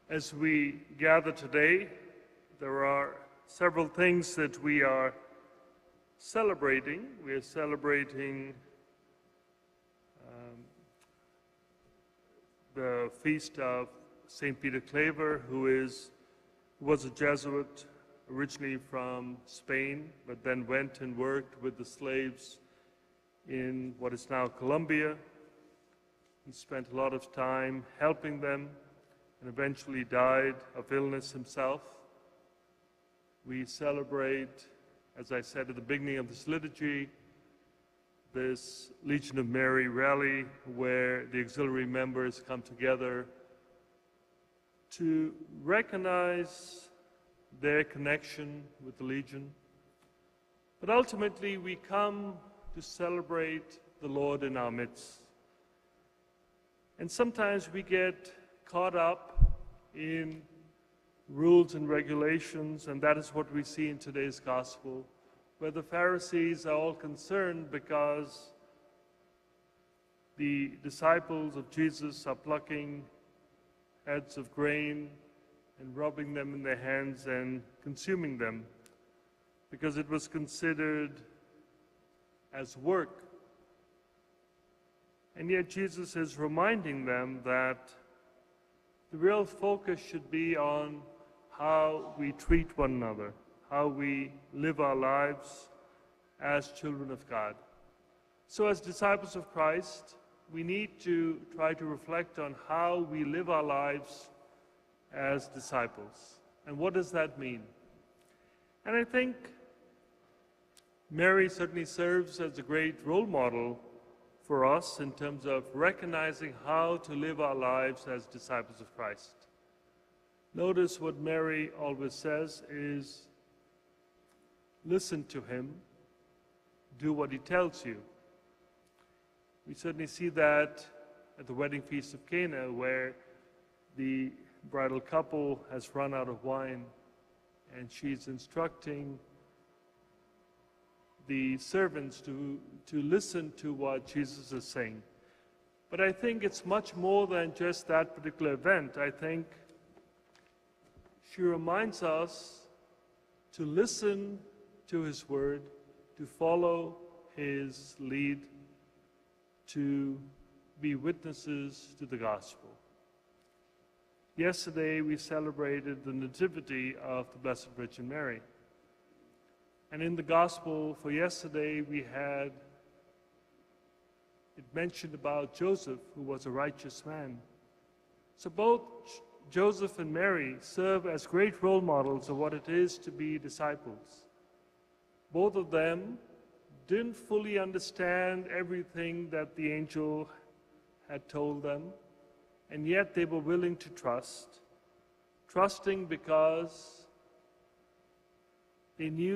As we gather today, there are several things that we are celebrating. We are celebrating the feast of St. Peter Claver, who was a Jesuit originally from Spain, but then went and worked with the slaves in what is now Colombia. He spent a lot of time helping them and eventually died of illness himself. We celebrate, as I said at the beginning of this liturgy, this Legion of Mary rally where the auxiliary members come together to recognize their connection with the Legion. But ultimately, we come to celebrate the Lord in our midst. And sometimes we get caught up in rules and regulations, and that is what we see in today's gospel, where the Pharisees are all concerned because the disciples of Jesus are plucking heads of grain and rubbing them in their hands and consuming them because it was considered as work. And yet Jesus is reminding them that the real focus should be on how we treat one another, how we live our lives as children of God. So as disciples of Christ, we need to try to reflect on how we live our lives as disciples. And what does that mean? And I think Mary certainly serves as a great role model for us in terms of recognizing how to live our lives as disciples of Christ. Notice what Mary always says is, listen to him, do what he tells you. We certainly see that at the wedding feast of Cana, where the bridal couple has run out of wine and she's instructing the servants to listen to what Jesus is saying. But I think it's much more than just that particular event. I think she reminds us to listen to his word, to follow his lead, to be witnesses to the gospel. Yesterday we celebrated the Nativity of the Blessed Virgin Mary. And in the gospel for yesterday, we had it mentioned about Joseph, who was a righteous man. So both Joseph and Mary serve as great role models of what it is to be disciples. Both of them didn't fully understand everything that the angel had told them, and yet they were willing to trust, trusting because they knew